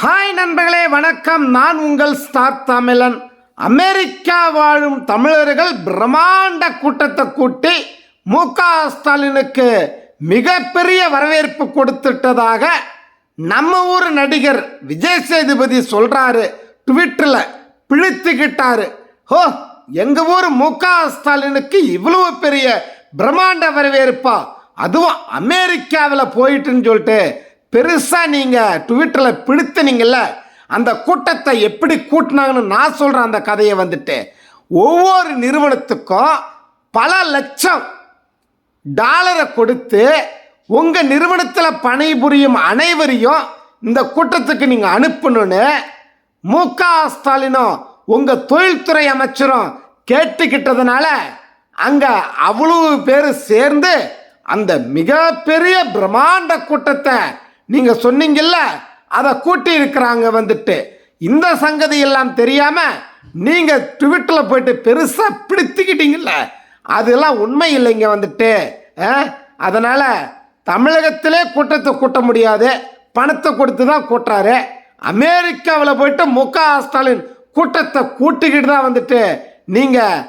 Hi நண்பர்களே, வணக்கம். நான் உங்கள் ஸ்டார் தமிழன். அமெரிக்கா வாழும் தமிழர்கள் பிரம்மாண்ட கூட்டத்தை கூட்டி மு.க. ஸ்டாலினுக்கு மிகப்பெரிய வரவேற்பு கொடுத்துட்டதாக நம்ம ஊர் நடிகர் விஜய் சேதுபதி சொல்றாரு. ட்விட்டரில் பிழித்துக்கிட்டாரு. ஹோ, எங்க ஊர் மு.க. ஸ்டாலினுக்கு இவ்வளவு பெரிய பிரம்மாண்ட வரவேற்பா, அதுவும் அமெரிக்காவில் போயிட்டுன்னு சொல்லிட்டு பெருசாக நீங்கள் ட்விட்டரில் பிடித்துனீங்கல்ல. அந்த கூட்டத்தை எப்படி கூட்டினாங்கன்னு நான் சொல்கிறேன். அந்த கதையை வந்துட்டு ஒவ்வொரு நிறுவனத்துக்கும் பல லட்சம் டாலரை கொடுத்து உங்கள் நிறுவனத்தில் பணிபுரியும் அனைவரையும் இந்த கூட்டத்துக்கு நீங்கள் அனுப்பணும்னு மு.க. ஸ்டாலினும் உங்கள் தொழில்துறை அமைச்சரும் கேட்டுக்கிட்டதுனால அங்கே அவ்வளவு பேர் சேர்ந்து அந்த மிகப்பெரிய பிரம்மாண்ட கூட்டத்தை நீங்கள் சொன்னீங்கல்ல, அதை கூட்டி இருக்கிறாங்க. வந்துட்டு இந்த சங்கதி எல்லாம் தெரியாமல் நீங்கள் ட்விட்டரில் போயிட்டு பெருசாக பிடித்துக்கிட்டீங்கல்ல, அதெல்லாம் உண்மை இல்லைங்க. வந்துட்டு அதனால் தமிழகத்திலே கூட்டத்தை கூட்ட முடியாது, பணத்தை கொடுத்து தான் கூட்டுறாரு. அமெரிக்காவில் போயிட்டு மு.க. ஸ்டாலின் கூட்டத்தை கூட்டிக்கிட்டு தான் வந்துட்டு நீங்கள்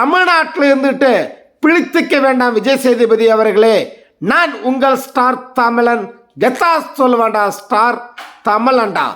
தமிழ்நாட்டில் இருந்துட்டு பிழித்துக்க வேண்டாம் விஜய் சேதுபதி அவர்களே. நான் உங்கள் ஸ்டார் தமிழன். கெத்தா சொல்ல வேண்டாம், ஸ்டார் தமிழன்டா.